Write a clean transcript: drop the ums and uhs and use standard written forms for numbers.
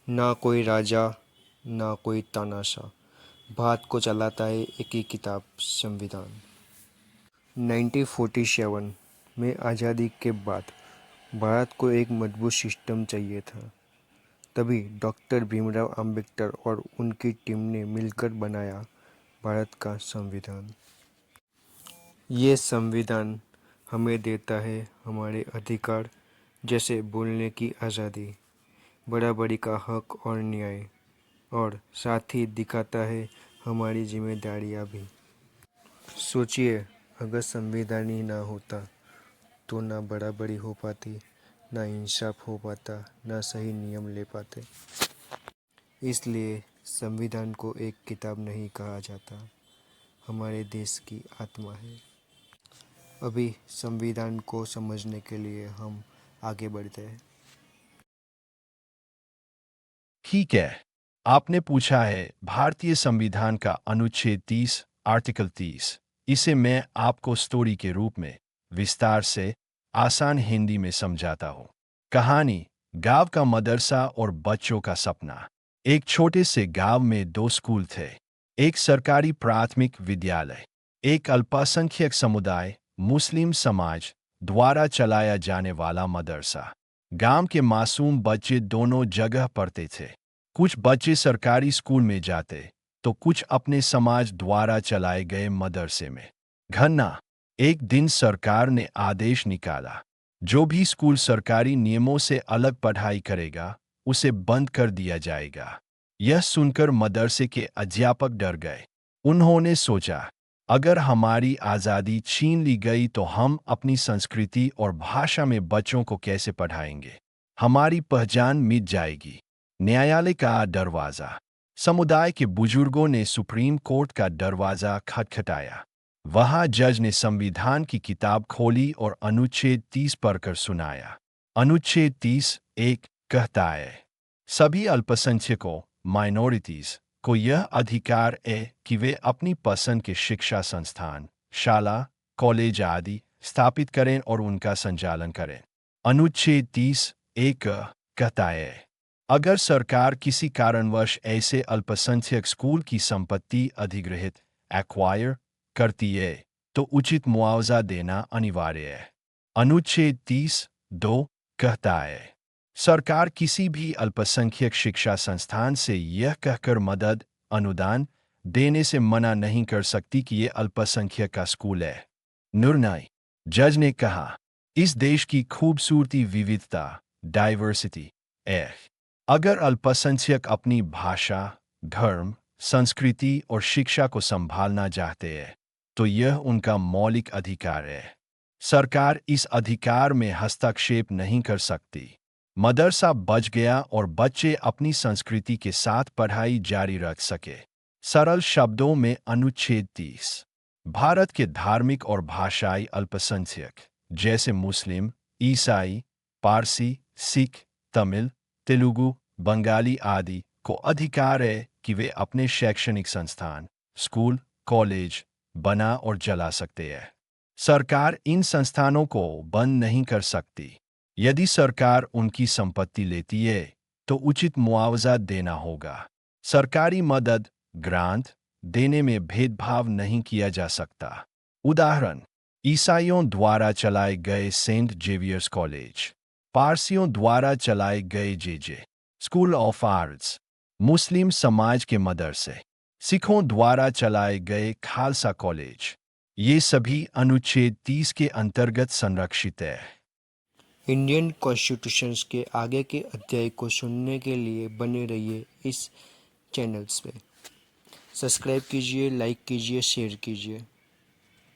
ना कोई राजा ना कोई तानाशाह, भारत को चलाता है एक ही किताब, संविधान। 1947 में आज़ादी के बाद भारत को एक मजबूत सिस्टम चाहिए था। तभी डॉक्टर भीमराव अंबेडकर और उनकी टीम ने मिलकर बनाया भारत का संविधान। ये संविधान हमें देता है हमारे अधिकार, जैसे बोलने की आज़ादी, बराबरी का हक और न्याय, और साथ ही दिखाता है हमारी जिम्मेदारियां भी। सोचिए, अगर संविधान ही ना होता तो ना बराबरी हो पाती, ना इंसाफ हो पाता, ना सही नियम ले पाते। इसलिए संविधान को एक किताब नहीं कहा जाता, हमारे देश की आत्मा है। अभी संविधान को समझने के लिए हम आगे बढ़ते हैं। ठीक है, आपने पूछा है भारतीय संविधान का अनुच्छेद 30, आर्टिकल 30। इसे मैं आपको स्टोरी के रूप में विस्तार से आसान हिंदी में समझाता हूँ। कहानी: गांव का मदरसा और बच्चों का सपना। एक छोटे से गांव में दो स्कूल थे, एक सरकारी प्राथमिक विद्यालय, एक अल्पसंख्यक समुदाय मुस्लिम समाज द्वारा चलाया जाने वाला मदरसा। गांव के मासूम बच्चे दोनों जगह पढ़ते थे। कुछ बच्चे सरकारी स्कूल में जाते तो कुछ अपने समाज द्वारा चलाए गए मदरसे में। घटना: एक दिन सरकार ने आदेश निकाला, जो भी स्कूल सरकारी नियमों से अलग पढ़ाई करेगा उसे बंद कर दिया जाएगा। यह सुनकर मदरसे के अध्यापक डर गए। उन्होंने सोचा, अगर हमारी आज़ादी छीन ली गई तो हम अपनी संस्कृति और भाषा में बच्चों को कैसे पढ़ाएंगे? हमारी पहचान मिट जाएगी। न्यायालय का दरवाज़ा: समुदाय के बुजुर्गों ने सुप्रीम कोर्ट का दरवाज़ा खटखटाया। वहाँ जज ने संविधान की किताब खोली और अनुच्छेद 30 पढ़कर सुनाया। अनुच्छेद 30 एक कहता है, सभी अल्पसंख्यकों माइनॉरिटीज़ को यह अधिकार है कि वे अपनी पसंद के शिक्षा संस्थान, शाला, कॉलेज आदि स्थापित करें और उनका संचालन करें। अनुच्छेद 30 एक कहता है, अगर सरकार किसी कारणवश ऐसे अल्पसंख्यक स्कूल की संपत्ति अधिग्रहित एक्वायर करती है तो उचित मुआवजा देना अनिवार्य है। अनुच्छेद 30 दो कहता है, सरकार किसी भी अल्पसंख्यक शिक्षा संस्थान से यह कहकर मदद अनुदान देने से मना नहीं कर सकती कि ये अल्पसंख्यक का स्कूल है। निर्णय: जज ने कहा, इस देश की खूबसूरती विविधता डाइवर्सिटी है। अगर अल्पसंख्यक अपनी भाषा, धर्म, संस्कृति और शिक्षा को संभालना चाहते हैं तो यह उनका मौलिक अधिकार है। सरकार इस अधिकार में हस्तक्षेप नहीं कर सकती। मदरसा बच गया और बच्चे अपनी संस्कृति के साथ पढ़ाई जारी रख सके। सरल शब्दों में अनुच्छेद 30 भारत के धार्मिक और भाषाई अल्पसंख्यक जैसे मुस्लिम, ईसाई, पारसी, सिख, तमिल, तेलुगु, बंगाली आदि को अधिकार है कि वे अपने शैक्षणिक संस्थान, स्कूल, कॉलेज बना और चला सकते हैं। सरकार इन संस्थानों को बंद नहीं कर सकती। यदि सरकार उनकी संपत्ति लेती है तो उचित मुआवजा देना होगा। सरकारी मदद ग्रांट देने में भेदभाव नहीं किया जा सकता। उदाहरण: ईसाइयों द्वारा चलाए गए सेंट जेवियर्स कॉलेज, पारसियों द्वारा चलाए गए जेजे स्कूल ऑफ आर्ट्स, मुस्लिम समाज के मदरसे, सिखों द्वारा चलाए गए खालसा कॉलेज, ये सभी अनुच्छेद 30 के अंतर्गत संरक्षित है। इंडियन कॉन्स्टिट्यूशन के आगे के अध्याय को सुनने के लिए बने रहिए इस चैनल्स पे। सब्सक्राइब कीजिए, लाइक कीजिए, शेयर कीजिए।